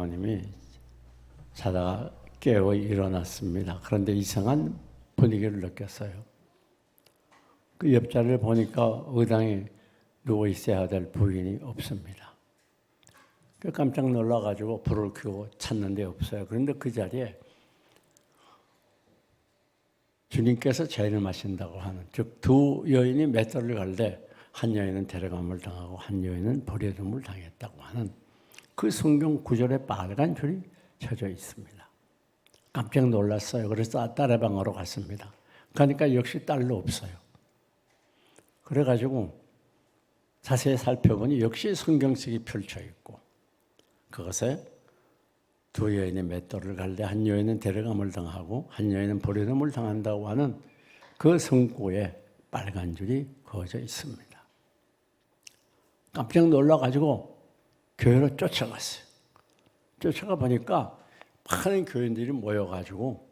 님이 자다가 깨어 일어났습니다. 그런데 이상한 분위기를 느꼈어요. 그 옆자리를 보니까 의당에 누워 있어야 될 부인이 없습니다. 깜짝 놀라가지고 불을 켜고 찾는데 없어요. 그런데 그 자리에 주님께서 재를 마신다고 하는, 즉 두 여인이 맷돌을 갈때 한 여인은 데려감을 당하고 한 여인은 버려둠을 당했다고 하는 그 성경 구절에 빨간 줄이 쳐져 있습니다. 깜짝 놀랐어요. 그래서 딸의 방으로 갔습니다. 그러니까 역시 딸도 없어요. 그래가지고 자세히 살펴보니 역시 성경책이 펼쳐 있고 그것에 두 여인이 맷돌을 갈때 한 여인은 데려감을 당하고 한 여인은 버려둠을 당한다고 하는 그 성구에 빨간 줄이 그어져 있습니다. 깜짝 놀라가지고 교회로 쫓아갔어요. 쫓아가 보니까 많은 교인들이 모여가지고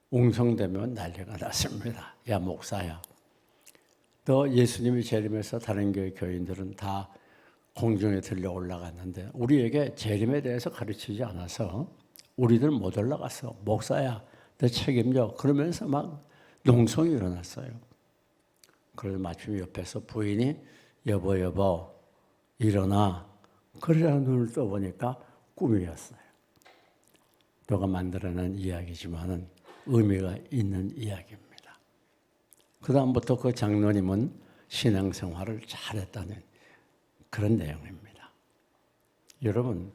웅성대며 난리가 났습니다. 야 목사야, 너 예수님이 재림해서 다른 교회 교인들은 다 공중에 들려 올라갔는데 우리에게 재림에 대해서 가르치지 않아서 우리들 못 올라갔어. 목사야, 너 책임져. 그러면서 막 농성이 일어났어요. 그래서 마침 옆에서 부인이 여보 일어나. 그러자 눈을 떠보니까 꿈이었어요. 누가 만들어낸 이야기지만은 의미가 있는 이야기입니다. 그 다음부터 그 장로님은 신앙생활을 잘했다는 그런 내용입니다. 여러분,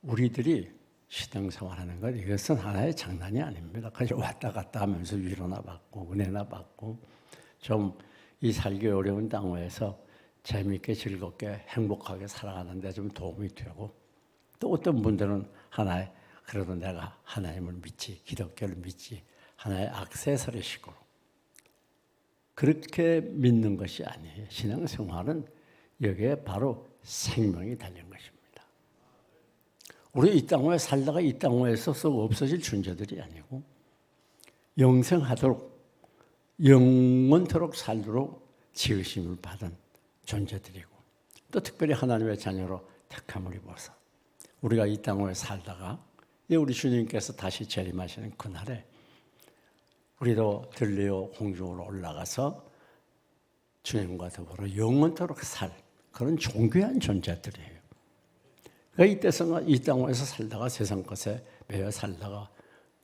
우리들이 신앙생활하는 것 이것은 하나의 장난이 아닙니다. 그냥 왔다 갔다 하면서 위로나 받고 은혜나 받고 좀 이 살기 어려운 땅에서 재미있게 즐겁게 행복하게 살아가는 데 좀 도움이 되고 또 어떤 분들은 하나의 그래도 내가 하나님을 믿지 기독교를 믿지 하나의 액세서리식으로 그렇게 믿는 것이 아니에요. 신앙생활은 여기에 바로 생명이 달린 것입니다. 우리 이 땅에 살다가 이 땅에서 없어질 존재들이 아니고 영생하도록 영원토록 살도록 지으심을 받은 존재들이고 또 특별히 하나님의 자녀로 택함을 입어서 우리가 이 땅에 살다가 우리 주님께서 다시 재림하시는 그날에 우리도 들려 공중으로 올라가서 주님과 더불어 영원토록 살 그런 존귀한 존재들이에요. 그러니까 이 땅에서 살다가 세상 것에 매여 살다가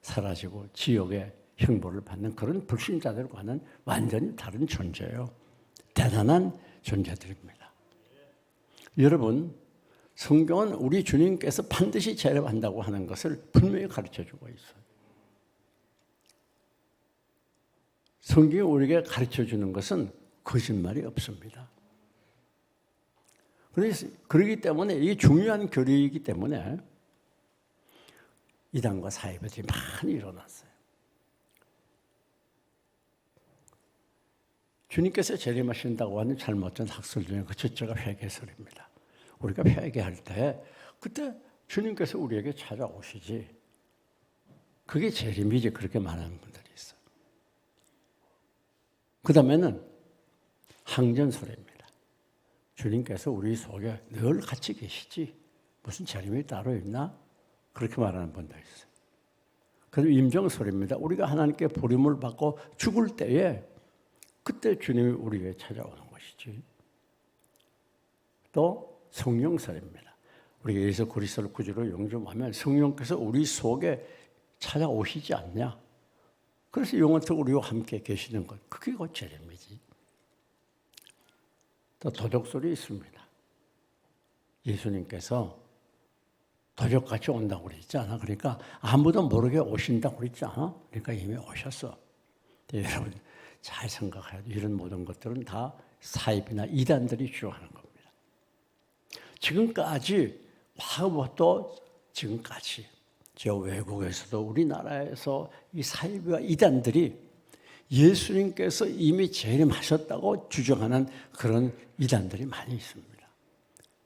사라지고 지옥의 형벌을 받는 그런 불신자들과는 완전히 다른 존재예요. 대단한 존재들입니다. 여러분, 성경은 우리 주님께서 반드시 재림한다고 하는 것을 분명히 가르쳐주고 있어요. 성경이 우리에게 가르쳐주는 것은 거짓말이 없습니다. 그렇기 때문에 이게 중요한 교리이기 때문에 이단과 사이버들이 많이 일어났어요. 주님께서 재림하신다고 하는 잘못된 학설 중에 그 첫째가 회개설입니다. 우리가 회개할 때 그때 주님께서 우리에게 찾아오시지 그게 재림이지 그렇게 말하는 분들이 있어요. 그 다음에는 항전설입니다. 주님께서 우리 속에 늘 같이 계시지 무슨 재림이 따로 있나? 그렇게 말하는 분들이 있어요. 그리고 임종설입니다. 우리가 하나님께 부름을 받고 죽을 때에 그때 주님이 우리에게 찾아오는 것이지. 또 성령설입니다. 우리가 예수 그리스도를 구주로 영접하면 성령께서 우리 속에 찾아오시지 않냐. 그래서 영원토록 우리와 함께 계시는 것. 그게 곧 재림이지. 또 도적설이 있습니다. 예수님께서 도적같이 온다고 그랬지 않아? 그러니까 아무도 모르게 오신다고 그랬지 않아? 그러니까 이미 오셨어. 여러분 잘 생각해야 돼. 이런 모든 것들은 다 사입이나 이단들이 주장하는 겁니다. 지금까지 과거부터 지금까지 저 외국에서도 우리나라에서 이 사입과 이단들이 예수님께서 이미 재림하셨다고 주장하는 그런 이단들이 많이 있습니다.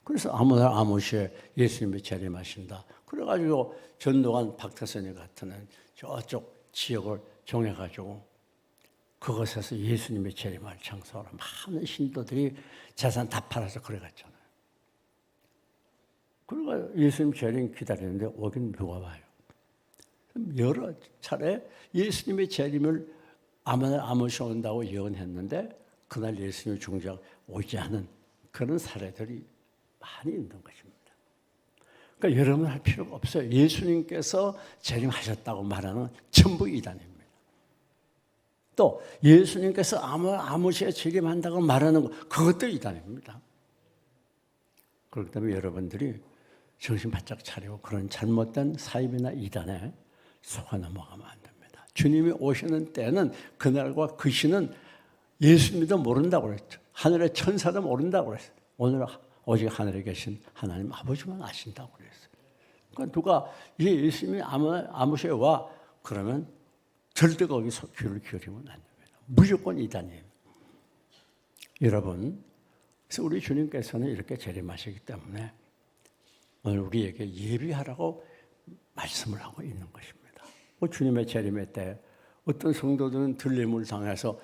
그래서 아무나 아무시에 예수님이 재림하신다. 그래가지고 전도관 박태선이 같은 저쪽 지역을 정해가지고 그것에서 예수님의 재림을 장소하러 많은 신도들이 재산 다 팔아서 그래 갔잖아요. 그러니까 예수님 재림 기다리는데 오긴 누가 와요? 여러 차례 예수님의 재림을 아무시 온다고 예언했는데 그날 예수님의 중작 오지 않은 그런 사례들이 많이 있는 것입니다. 그러니까 여러분 할 필요가 없어요. 예수님께서 재림하셨다고 말하는 전부 이단입니다. 또 예수님께서 아무시에 재림한다고 말하는 것, 그것도 이단입니다. 그렇기 때문에 여러분들이 정신 바짝 차리고 그런 잘못된 사입이나 이단에 속아 넘어가면 안 됩니다. 주님이 오시는 때는 그날과 그 시는 예수님도 모른다고 그랬죠. 하늘의 천사도 모른다고 그랬어요. 오늘 오직 하늘에 계신 하나님 아버지만 아신다고 그랬어요. 그러니까 누가 예수님이 아무시에 와 그러면 절대 거기서 귀를 기울이면 안 됩니다. 무조건 이단이에요. 여러분, 그래서 우리 주님께서는 이렇게 재림하시기 때문에 오늘 우리에게 예비하라고 말씀을 하고 있는 것입니다. 주님의 재림의 때 어떤 성도들은 들림을 당해서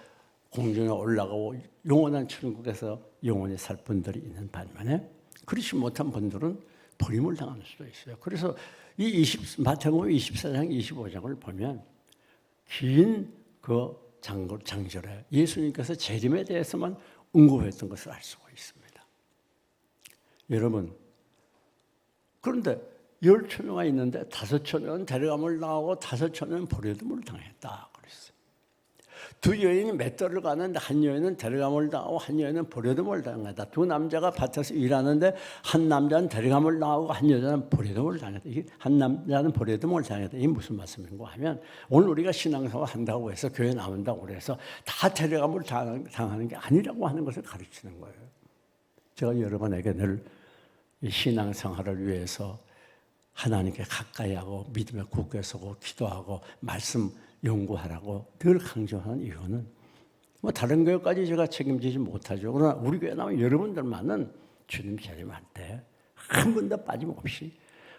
공중에 올라가고 영원한 천국에서 영원히 살 분들이 있는 반면에 그렇지 못한 분들은 버림을 당할 수도 있어요. 그래서 이 마태복음 24장 25장을 보면 긴 그 장절에 예수님께서 재림에 대해서만 언급했던 것을 알 수가 있습니다. 여러분, 그런데 10,000명이 있는데 5,000명은 데려감을 당하고 5,000명은 버려둠을 당했다 그랬어요. 두 여인이 맷돌을 가는데 한 여인은 데려감을 당하고 한 여인은 버려둠을 당했다. 두 남자가 밭에서 일하는데 한 남자는 데려감을 당하고 한 여자는 버려둠을 당했다. 한 남자는 버려둠을 당했다. 이게 무슨 말씀인가 하면 오늘 우리가 신앙생활 한다고 해서 교회 나온다고 그래서 다 데려감을 당하는 게 아니라고 하는 것을 가르치는 거예요. 제가 여러분에게 늘 신앙생활을 위해서 하나님께 가까이 하고 믿음에 굳게 서고 기도하고 말씀 연구하라고 늘 강조하는 이유는 뭐 다른 교회까지 제가 책임지지 못하죠. 그러나 우리 교회 나오면 여러분들만은 주님 재림할 때 한 번도 빠짐없이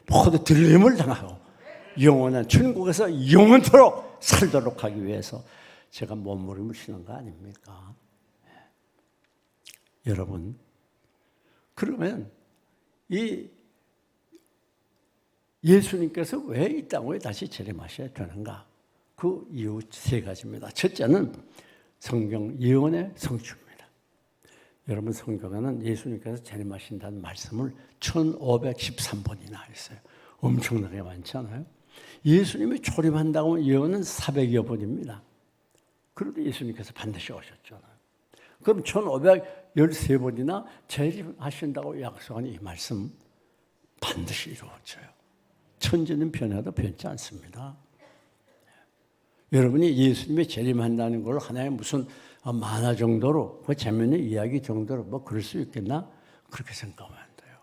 모두 들림을 당하고 영원한 천국에서 영원토록 살도록 하기 위해서 제가 몸부림을 치는 거 아닙니까? 여러분, 그러면 이 예수님께서 왜 이 땅에 다시 재림하셔야 되는가? 그 이유 세 가지입니다. 첫째는 성경 예언의 성취입니다. 여러분, 성경에는 예수님께서 재림하신다는 말씀을 1513번이나 했어요. 엄청나게 많잖아요. 예수님이 초림한다고 예언은 400여 번입니다. 그런데 예수님께서 반드시 오셨잖아요. 그럼 1513번이나 재림하신다고 약속한 이 말씀 반드시 이루어져요. 천지는 변해도 변치 않습니다. 여러분이 예수님이 재림한다는 걸 하나의 무슨 만화 정도로, 그 재미있는 이야기 정도로 뭐 그럴 수 있겠나? 그렇게 생각하면 안 돼요.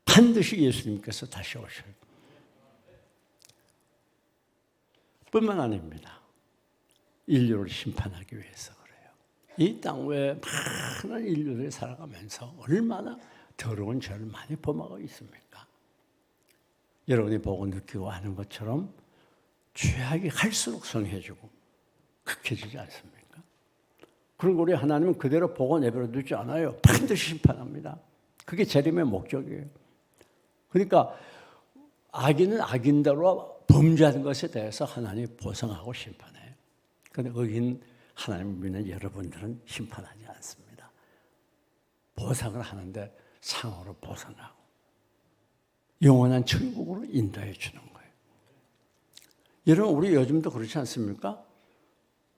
반드시 예수님께서 다시 오셔요. 뿐만 아닙니다. 인류를 심판하기 위해서 그래요. 이 땅 외에 많은 인류들이 살아가면서 얼마나 더러운 죄를 많이 범하고 있습니까? 여러분이 보고 느끼고 하는 것처럼 죄악이 갈수록 성해지고 극해지지 않습니까? 그리고 우리 하나님은 그대로 보고 내버려 두지 않아요. 반드시 심판합니다. 그게 재림의 목적이에요. 그러니까 악인은 악인대로 범죄하는 것에 대해서 하나님이 보상하고 심판해요. 그런데 의인 하나님을 믿는 여러분들은 심판하지 않습니다. 보상을 하는데 상으로 보상하고 영원한 천국으로 인도해 주는 거예요. 여러분, 우리 요즘도 그렇지 않습니까?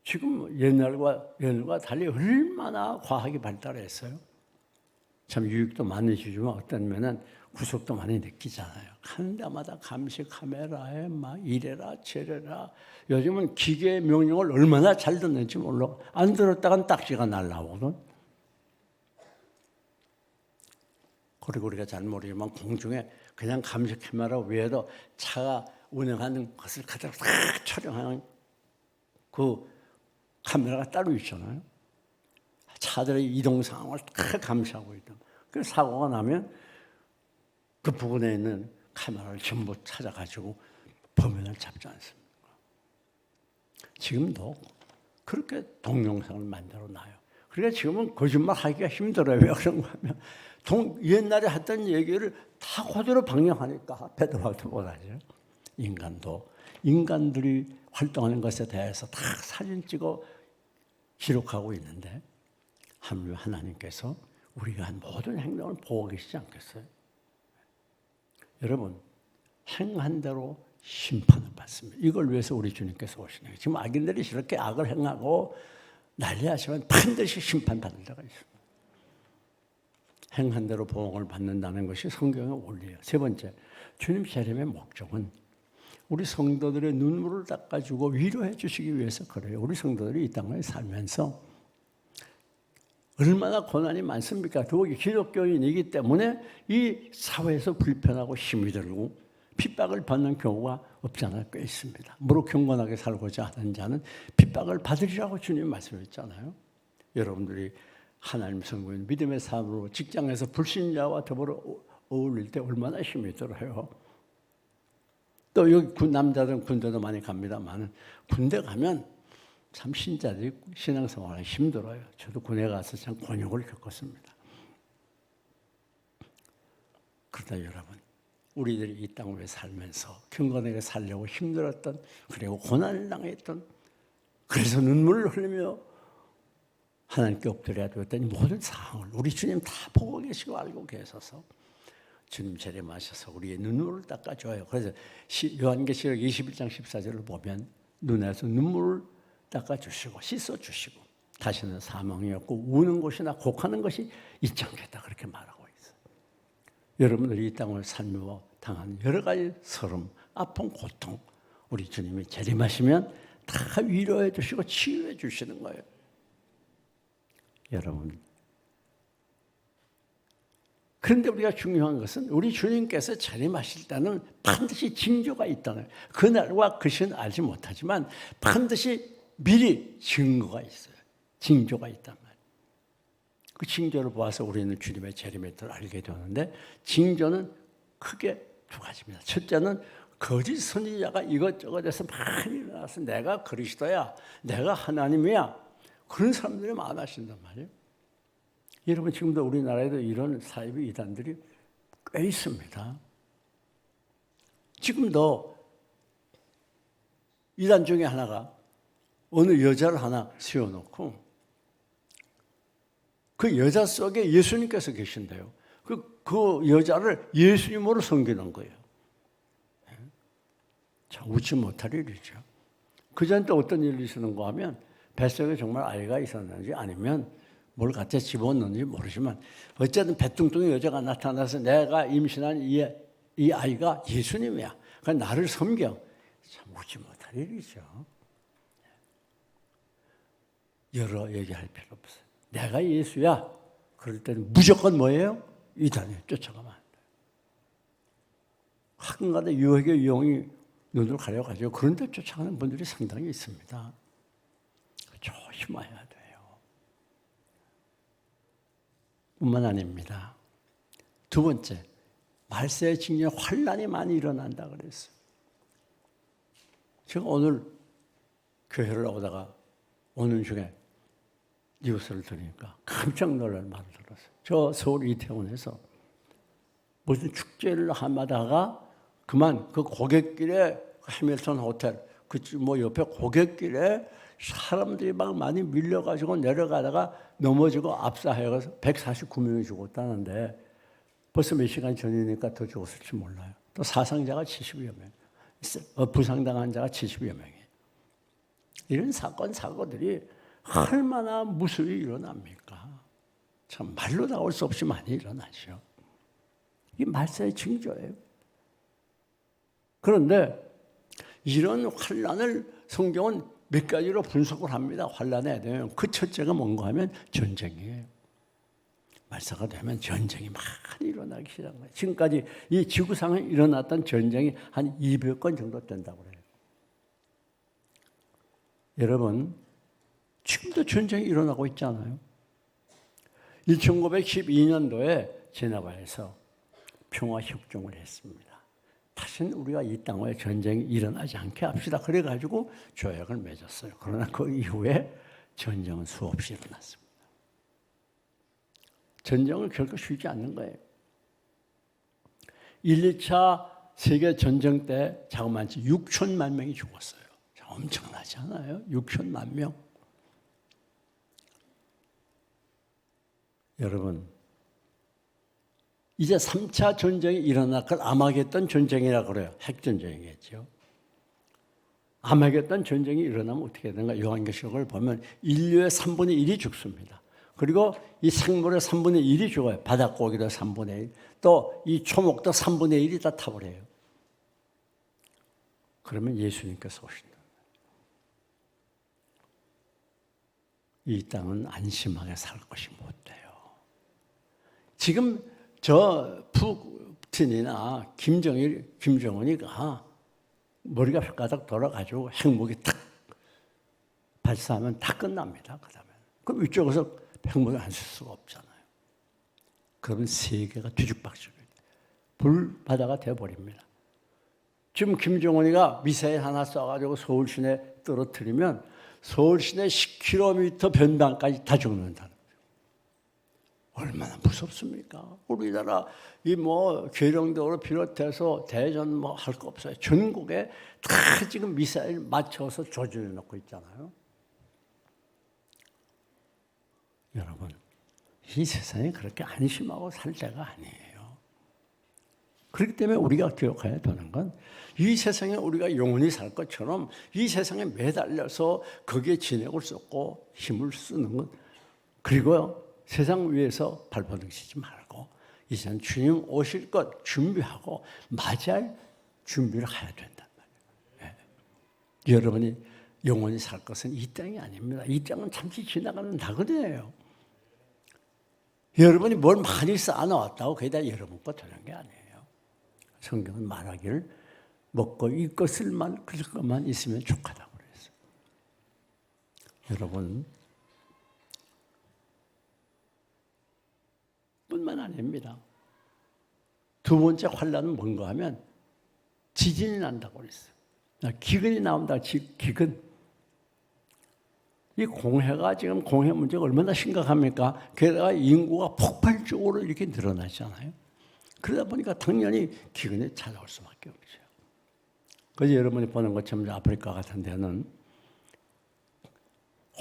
지금 옛날과 달리 얼마나 과학이 발달했어요. 참 유익도 많이 주지만 어떤 면은 구속도 많이 느끼잖아요. 한 데마다 감시 카메라에 막 이래라 저래라. 요즘은 기계의 명령을 얼마나 잘 듣는지 몰라. 안 들었다간 딱지가 날라오거든. 그리고 우리가 잘 모르지만 공중에 그냥 감시 카메라 위에도 차가 운행하는 것을 그대로 다 촬영하는 그 카메라가 따로 있잖아요. 차들의 이동 상황을 다 감시하고 있다. 그래서 사고가 나면 그 부근에 있는 카메라를 전부 찾아가지고 범인을 잡지 않습니까? 지금도 그렇게 동영상을 만들어 놔요. 그러니까 지금은 거짓말 하기가 힘들어요. 왜 그런가 하면 옛날에 했던 얘기를 다 그대로 방영하니까 배도 박도 못하죠. 인간들이 활동하는 것에 대해서 다 사진 찍어 기록하고 있는데 하나님께서 우리가 한 모든 행동을 보고 계시지 않겠어요? 여러분, 행한 대로 심판을 받습니다. 이걸 위해서 우리 주님께서 오시는 거예요. 지금 악인들이 이렇게 악을 행하고 난리하시면 반드시 심판받는 자가 있습니다. 행한 대로 보응을 받는다는 것이 성경의 원리예요. 세 번째, 주님 재림의 목적은 우리 성도들의 눈물을 닦아주고 위로해 주시기 위해서 그래요. 우리 성도들이 이 땅에 살면서 얼마나 고난이 많습니까? 더욱이 기독교인이기 때문에 이 사회에서 불편하고 힘이 들고 핍박을 받는 경우가 없지 않아 꽤 있습니다. 무릇 경건하게 살고자 하는 자는 핍박을 받으리라고 주님 말씀했잖아요. 여러분들이 하나님 성도인 믿음의 삶으로 직장에서 불신자와 더불어 어울릴 때 얼마나 힘이 들어요. 또 여기 남자들은 군대도 많이 갑니다만 군대 가면 참 신자들이 신앙생활이 힘들어요. 저도 군에 가서 참 곤욕을 겪었습니다. 그러다 여러분, 우리들이 이 땅에 살면서 경건하게 살려고 힘들었던, 그리고 고난을 당했던, 그래서 눈물을 흘리며 하나님께 엎드려야 되었던 모든 상황을 우리 주님 다 보고 계시고 알고 계셔서 주님 재림하셔서 우리의 눈물을 닦아줘요. 그래서 요한계시록 21장 14절을 보면 눈에서 눈물을 닦아주시고 씻어주시고 다시는 사망이 없고 우는 곳이나 곡하는 것이 있지 않겠다 그렇게 말하고 있어요. 여러분들이 이 땅을 살며 당한 여러 가지 서름, 아픔, 고통 우리 주님이 재림하시면 다 위로해 주시고 치유해 주시는 거예요. 여러분, 그런데 우리가 중요한 것은 우리 주님께서 재림하실 때는 반드시 징조가 있다는 거예요. 그날과 그 시는 알지 못하지만 반드시 미리 증거가 있어요. 징조가 있단 말이에요. 그 징조를 보아서 우리는 주님의 재림의 뜻을 알게 되는데 징조는 크게 두 가지입니다. 첫째는 거짓 선지자가 이것저것 해서 많이 일어나서 내가 그리스도야, 내가 하나님이야, 그런 사람들이 많아진단 말이에요. 여러분, 지금도 우리나라에도 이런 사이비 이단들이 꽤 있습니다. 지금도 이단 중에 하나가 어느 여자를 하나 세워놓고 그 여자 속에 예수님께서 계신대요. 그 여자를 예수님으로 섬기는 거예요. 자, 웃지 못할 일이죠. 그전 또 어떤 일이 있었는가 하면 뱃속에 정말 아이가 있었는지 아니면 뭘 갖다 집어넣는지 모르지만 어쨌든 배뚱뚱이 여자가 나타나서 내가 임신한 이 아이가 예수님이야. 그러니까 나를 섬겨. 참 웃지 못할 일이죠. 여러 얘기할 필요 없어요. 내가 예수야. 그럴 때는 무조건 뭐예요? 이단에 쫓아가면 안 돼요. 한가운데 유혹의 용이 눈을 가려가지고 그런 데 쫓아가는 분들이 상당히 있습니다. 조심해야 돼요. 뿐만 아닙니다. 두 번째, 말세의 징조 환란이 많이 일어난다 그랬어요. 제가 오늘 교회를 오다가 오는 중에 뉴스를 들으니까 깜짝 놀랄 말을 들었어요. 저 서울 이태원에서 무슨 축제를 하다가 그만 그 고갯길에 해밀턴 호텔 그 뭐 옆에 고갯길에 사람들이 막 많이 밀려가지고 내려가다가 넘어지고 압사해서 149명이 죽었다는데 벌써 몇 시간 전이니까 더 죽었을지 몰라요. 또 사상자가 70여 명, 부상당한 자가 70여 명이에요. 이런 사고들이 얼마나 무수히 일어납니까? 참 말로 나올 수 없이 많이 일어나죠. 이게 말세의 징조예요. 그런데 이런 환란을 성경은 몇 가지로 분석을 합니다. 환란에 대한 그 첫째가 뭔가 하면 전쟁이에요. 말세가 되면 전쟁이 많이 일어나기 시작한 거예요. 지금까지 이 지구상에 일어났던 전쟁이 한 200건 정도 된다고 그래요. 여러분, 지금도 전쟁이 일어나고 있잖아요. 1912년도에 제네바에서 평화협정을 했습니다. 다시는 우리가 이 땅에 전쟁이 일어나지 않게 합시다. 그래가지고 조약을 맺었어요. 그러나 그 이후에 전쟁은 수없이 일어났습니다. 전쟁은 결코 쉬지 않는 거예요. 1, 2차 세계 전쟁 때 자그마치 6천만 명이 죽었어요. 엄청나지 않아요? 6천만 명. 여러분, 이제 3차 전쟁이 일어날 걸 아마겟돈 전쟁이라고 그래요. 핵전쟁이겠죠. 아마겟돈 전쟁이 일어나면 어떻게 되는가? 요한계시록을 보면 인류의 3분의 1이 죽습니다. 그리고 이 생물의 3분의 1이 죽어요. 바닷고기도 3분의 1. 또 이 초목도 3분의 1이 다 타버려요. 그러면 예수님께서 오신다. 이 땅은 안심하게 살 것이 못 돼요. 지금 저 푸틴이나 김정은이가 머리가 혓바닥 돌아가지고 핵무기 탁 발사하면 다 끝납니다. 그럼 이쪽에서 핵무기를 안 쓸 수가 없잖아요. 그러면 세계가 뒤죽박죽이 불바다가 되어버립니다. 지금 김정은이가 미사일 하나 쏴가지고 서울 시내 떨어뜨리면 서울 시내 10km 변방까지 다 죽는다는 거예요. 얼마나 무섭습니까? 우리나라 이 계룡도를 비롯해서 대전 할 거 없어요. 전국에 다 지금 미사일 맞춰서 조준해 놓고 있잖아요. 여러분, 이 세상에 그렇게 안심하고 살 때가 아니에요. 그렇기 때문에 우리가 기억해야 되는 건 이 세상에 우리가 영원히 살 것처럼 이 세상에 매달려서 거기에 진액을 쏟고 힘을 쓰는 것, 그리고 세상 위에서 발버둥치지 말고 이제는 주님 오실 것 준비하고 맞이할 준비를 해야 된단 말이에요. 예. 여러분이 영원히 살 것은 이 땅이 아닙니다. 이 땅은 잠시 지나가는 나그네예요. 여러분이 뭘 많이 쌓아놓았다고 그게 다 여러분 거 되는 게 아니에요. 성경은 말하기를 먹고 입고 쓸만 그럴 것만 있으면 족하다고 그랬어요. 여러분, 뿐만 아닙니다. 두 번째 환란은 뭔가 하면 지진이 난다고 그랬어요. 기근이 나온다. 기근. 이 공해가 지금 공해 문제가 얼마나 심각합니까? 게다가 인구가 폭발적으로 이렇게 늘어나잖아요. 그러다 보니까 당연히 기근이 찾아올 수밖에 없어요. 그래서 여러분이 보는 것처럼 아프리카 같은 데는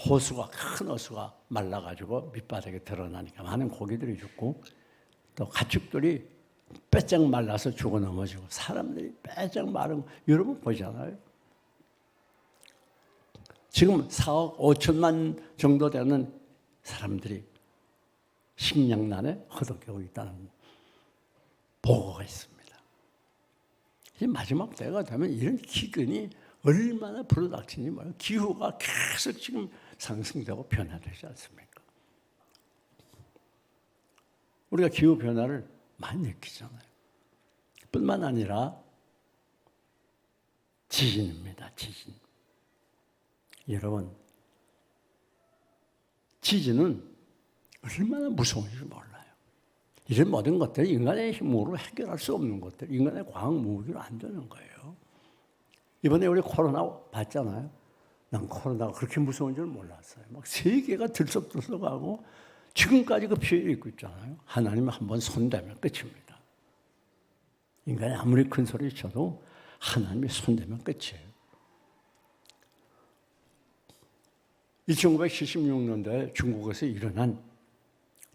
호수가, 큰 호수가 말라가지고 밑바닥에 드러나니까 많은 고기들이 죽고 또 가축들이 빼짝 말라서 죽어 넘어지고 사람들이 빼짝 마르고 여러분 보잖아요. 지금 4억 5천만 정도 되는 사람들이 식량난에 허덕이고 있다는 보고가 있습니다. 이제 마지막 때가 되면 이런 기근이 얼마나 불어닥치는지 몰라요. 기후가 계속 지금 상승되고 변화되지 않습니까? 우리가 기후 변화를 많이 느끼잖아요. 뿐만 아니라 지진입니다. 지진. 여러분, 지진은 얼마나 무서운지 몰라요. 이런 모든 것들 인간의 힘으로 해결할 수 없는 것들, 인간의 과학 무기로 안 되는 거예요. 이번에 우리 코로나 봤잖아요. 난 코로나가 그렇게 무서운 줄 몰랐어요. 막 세계가 들썩들썩하고 지금까지 그 피해를 입고 있잖아요. 하나님은 한번 손대면 끝입니다. 인간이 아무리 큰 소리 쳐도 하나님이 손대면 끝이에요. 1976년도에 중국에서 일어난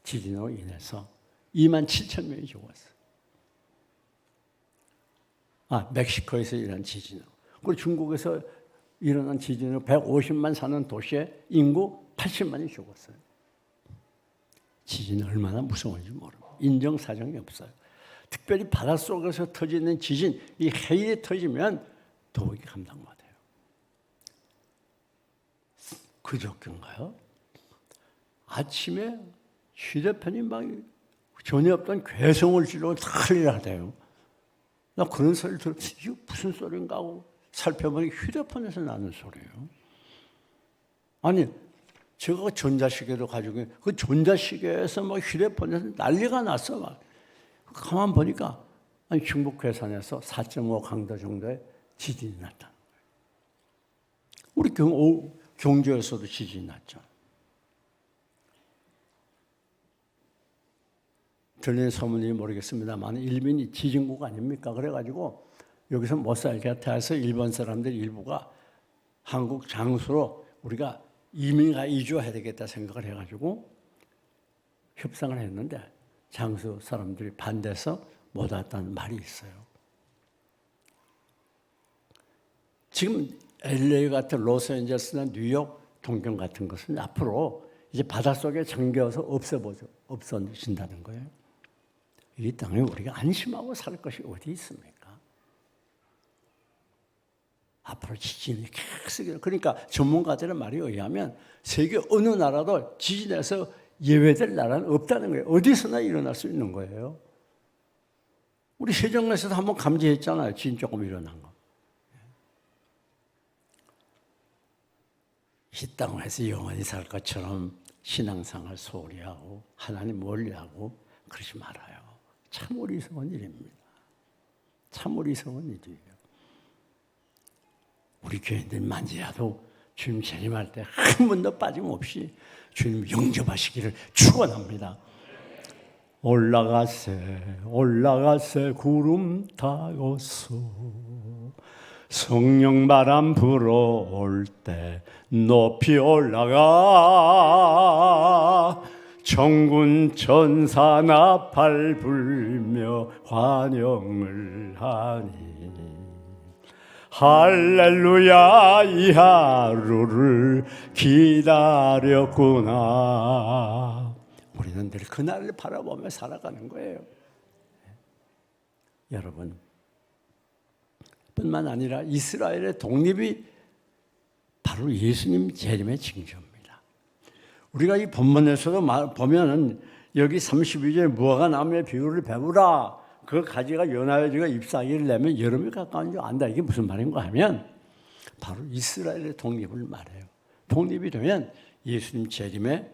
지진으로 인해서 2만 7천 명이 죽었어요. 멕시코에서 일어난 지진으로. 그리고 중국에서 일어난 지진으로 150만 사는 도시에 인구 80만이 죽었어요. 지진이 얼마나 무서운지 모릅니다. 인정사정이 없어요. 특별히 바닷속에서 터지는 지진, 이 해일이 터지면 더욱이 감당 못해요. 그저께인가요? 아침에 휴대폰이 막 전혀 없던 괴성을 지르고 난리를 하대요. 나 그런 소리를 들어 이게 무슨 소리인가 하고 살펴보니 휴대폰에서 나는 소리예요. 아니 제가 전자시계를 가지고 그 전자시계에서 막 휴대폰에서 난리가 났어. 막 가만 보니까 아니 중국 괴산에서 4.5 강도 정도의 지진이 났다는 거예요. 우리 경주에서도 지진이 났죠. 들리는 소문이 모르겠습니다만 일본이 지진국 아닙니까? 그래가지고 여기서 못 살겠다 해서 일본 사람들 일부가 한국 장수로 우리가 이민가 이주해야 되겠다 생각을 해가지고 협상을 했는데 장수 사람들이 반대해서 못 왔다는 말이 있어요. 지금 LA 같은 로스앤젤레스나 뉴욕, 동경 같은 것은 앞으로 이제 바닷속에 잠겨서 없어진다는 거예요. 이 땅에 우리가 안심하고 살 것이 어디 있습니까? 앞으로 지진이 계속, 그러니까 전문가들의 말에 의하면 세계 어느 나라도 지진에서 예외될 나라는 없다는 거예요. 어디서나 일어날 수 있는 거예요. 우리 세종에서도 한번 감지했잖아요. 지진 조금 일어난 거. 이 땅에서 영원히 살 것처럼 신앙생활 소홀히 하고 하나님 멀리하고 그러지 말아요. 참 어리석은 일입니다. 참 어리석은 일이에요. 우리 교인들 만지라도 주님 재림할 때 한 번도 빠짐없이 주님 영접하시기를 축원합니다. 올라가세 올라가세 구름 타고서 성령 바람 불어올 때 높이 올라가 천군 천사 나팔 불며 환영을 하니 할렐루야 이 하루를 기다렸구나. 우리는 늘 그날을 바라보며 살아가는 거예요. 여러분 뿐만 아니라 이스라엘의 독립이 바로 예수님 재림의 징조입니다. 우리가 이 본문에서도 보면은 여기 32절에 무화과 나무의 비유를 배우라. 그 가지가 연하여지가 잎사귀를 내면 여름이 가까운 줄 안다. 이게 무슨 말인가 하면 바로 이스라엘의 독립을 말해요. 독립이 되면 예수님 재림의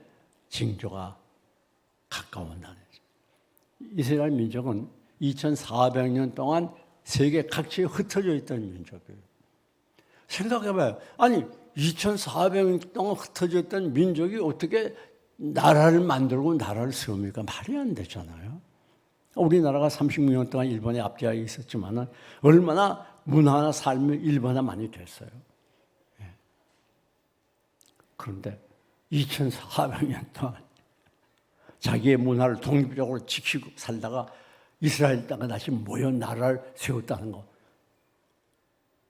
징조가 가까워온다는 거죠. 이스라엘 민족은 2400년 동안 세계 각지에 흩어져 있던 민족이에요. 생각해봐요. 아니 2400년 동안 흩어져 있던 민족이 어떻게 나라를 만들고 나라를 세웁니까? 말이 안 되잖아요. 우리나라가 36년 동안 일본의 압제하에 있었지만 얼마나 문화나 삶이 일본화 많이 됐어요. 그런데 2400년 동안 자기의 문화를 독립적으로 지키고 살다가 이스라엘 땅에 다시 모여 나라를 세웠다는 거.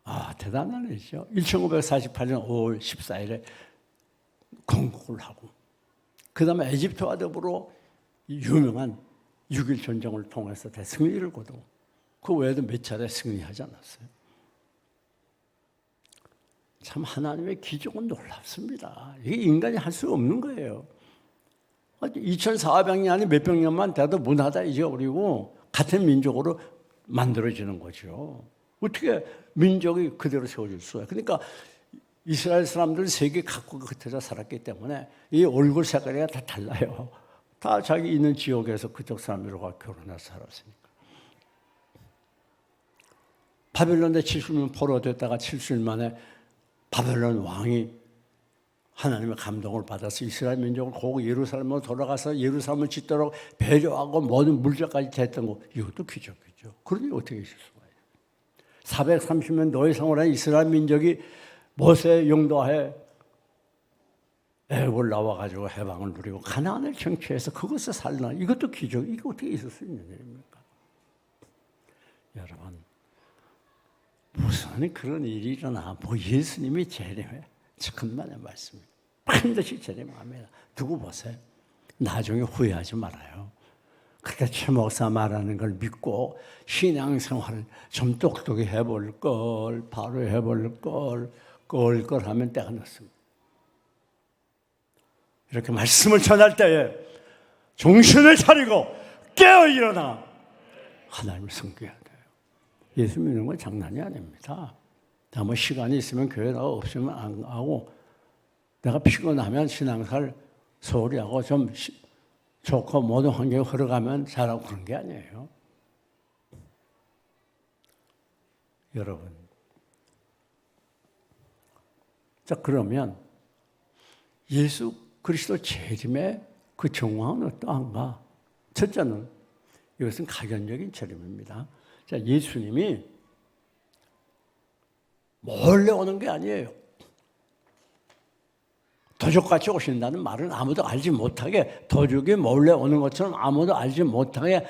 아, 대단한 일이죠. 1548년 5월 14일에 건국을 하고 그 다음에 에집트와 더불어 유명한 6.1 전쟁을 통해서 대승리를 거두고 그 외에도 몇 차례 승리하지 않았어요. 참 하나님의 기적은 놀랍습니다. 이게 인간이 할 수 없는 거예요. 2400년이 몇백 년만 돼도 문화다 잊어버리고 같은 민족으로 만들어지는 거죠. 어떻게 민족이 그대로 세워질 수가 있어요. 그러니까 이스라엘 사람들은 세계 각국 흩어져 살았기 때문에 이 얼굴 색깔이 다 달라요. 다 자기 있는 지역에서 그쪽 사람들과 결혼해서 살았으니까. 바벨론에 70년 포로됐다가 70년 만에 바벨론 왕이 하나님의 감동을 받아서 이스라엘 민족을 고고 예루살렘으로 돌아가서 예루살렘을 짓도록 배려하고 모든 물자까지 됐던 거, 이것도 기적이죠. 그러니 어떻게 있을 수가 있어요. 430년 노예 생활한 이스라엘 민족이 모세 영도하에 애굽을 나와가지고 해방을 누리고 가나안을 정취해서 그것을 살나, 이것도 기적. 이게 어떻게 있을 수 있는 일입니까? 여러분, 무슨 그런 일이 일어나 뭐 예수님이 재림해 천만의 말씀입니다. 반드시 재림합니다. 두고 보세요. 나중에 후회하지 말아요. 그때 최 목사 말하는 걸 믿고 신앙생활을 좀 똑똑히 해볼 걸, 바로 해볼 걸 하면 때가 늦습니다. 이렇게 말씀을 전할 때에 정신을 차리고 깨어 일어나 하나님을 섬겨야 돼요. 예수 믿는 건 장난이 아닙니다. 뭐 시간이 있으면 교회 나가 없으면 안 가고 내가 피곤하면 신앙생활 소홀히 하고 좀 좋고 모든 환경이 흘러가면 잘하고 그런 게 아니에요. 여러분, 자 그러면 예수 그리스도 재림의 그 정황은 어떠한가? 첫째는 이것은 가견적인 재림입니다. 자, 예수님이 몰래 오는 게 아니에요. 도적같이 오신다는 말은 아무도 알지 못하게, 도적이 몰래 오는 것처럼 아무도 알지 못하게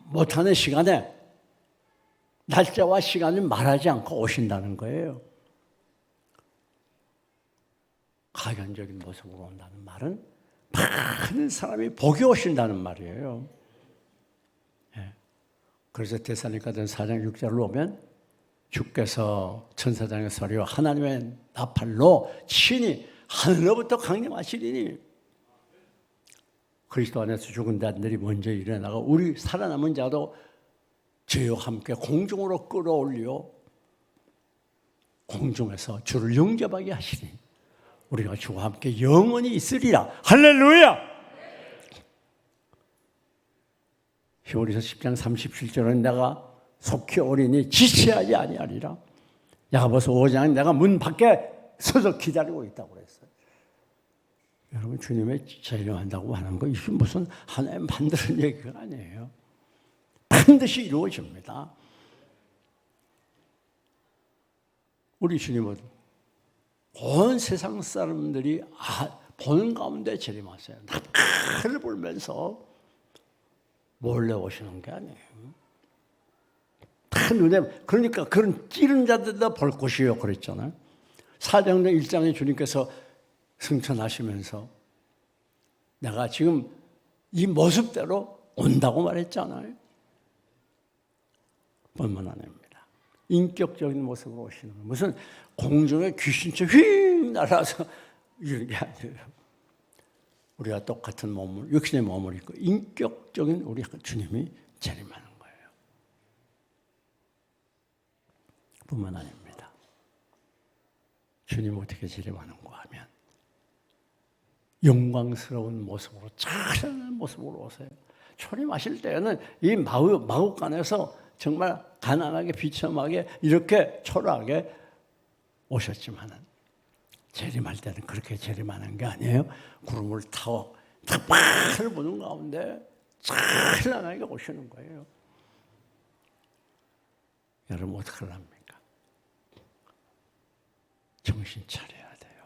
못하는 시간에 날짜와 시간을 말하지 않고 오신다는 거예요. 가견적인 모습으로 온다는 말은 많은 사람이 복이 오신다는 말이에요. 예. 그래서 데살로니가전 4장 6절을 보면 주께서 천사장의 소리와 하나님의 나팔로 친히 하늘로부터 강림하시리니 그리스도 안에서 죽은 자들이 먼저 일어나가 우리 살아남은 자도 저희와 함께 공중으로 끌어올려 공중에서 주를 영접하게 하시니 우리가 주와 함께 영원히 있으리라. 할렐루야! 히브리서 10장 37절은 내가 속히 오리니 지체하지 아니하리라. 야고보서 5장은 내가 문 밖에 서서 기다리고 있다고 그랬어요. 여러분, 주님의 재림한다고 하는 거 이게 무슨 하나의 만드는 얘기가 아니에요. 반드시 이루어집니다. 우리 주님은 온 세상 사람들이 보는 가운데 재림하세요. 나팔을 불면서 몰래 오시는 게 아니에요. 다 눈에, 그러니까 그런 찌른 자들도 볼 것이요 그랬잖아요. 사도행전 1장에 주님께서 승천하시면서 내가 지금 이 모습대로 온다고 말했잖아요. 뿐만 아닙니다. 인격적인 모습으로 오시는 거예요. 무슨 공중에 귀신처럼 휙 날아서 이런 게 아니에요. 우리가 똑같은 몸을, 육신의 몸을 입고 인격적인 우리 주님이 재림하는 거예요. 뿐만 아닙니다. 주님 어떻게 재림하는가 하면 영광스러운 모습으로, 찬란한 모습으로 오세요. 초림하실 때에는 이 마구간에서 정말 가난하게 비참하게 이렇게 초라하게 오셨지만은 재림할 때는 그렇게 재림하는 게 아니에요. 구름을 타고 나팔을 부는 가운데 찬란하게 오시는 거예요. 여러분 어떻게 합니까? 정신 차려야 돼요.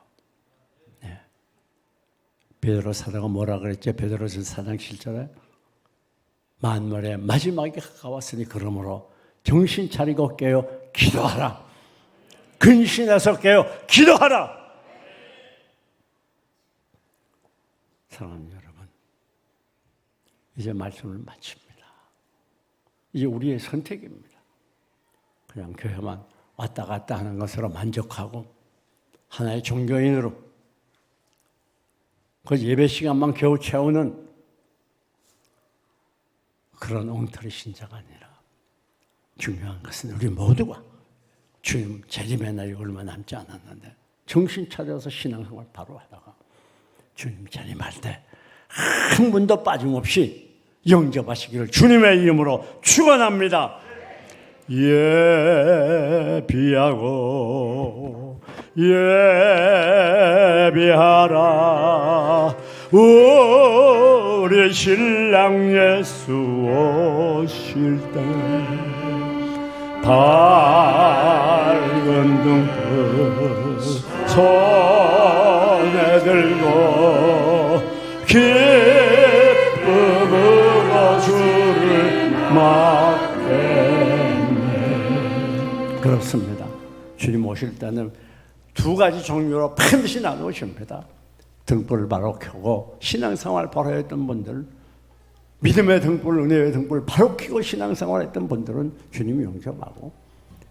네. 베드로 사도가 뭐라 그랬죠? 베드로전 4장 7절에 만물의 마지막이 가까웠으니 그러므로 정신 차리고 깨어 기도하라. 근신해서 깨어 기도하라. 사랑하는 여러분, 이제 말씀을 마칩니다. 이제 우리의 선택입니다. 그냥 교회만 왔다 갔다 하는 것으로 만족하고 하나의 종교인으로 그 예배 시간만 겨우 채우는 그런 엉터리 신자가 아니라 중요한 것은 우리 모두가 주님 재림의 날이 얼마 남지 않았는데 정신 차려서 신앙생활 바로 하다가 주님 재림할 때 한 분도 빠짐없이 영접하시기를 주님의 이름으로 축원합니다. 예비하고 예비하라 우리 신랑 예수 오실 때 밝은 등불 손에 들고 기쁨으로 주를 맞겠네. 그렇습니다. 주님 오실 때는 두 가지 종류로 반드시 나누십니다. 등불을 바로 켜고 신앙생활 바로 했던 분들, 믿음의 등불, 은혜의 등불 바로 켜고 신앙생활 했던 분들은 주님이 영접하고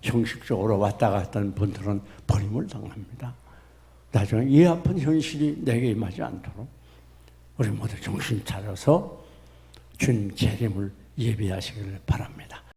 형식적으로 왔다 갔다 하는 분들은 버림을 당합니다. 나중에 이 아픈 현실이 내게 임하지 않도록 우리 모두 정신 차려서 주님 재림을 예비하시기를 바랍니다.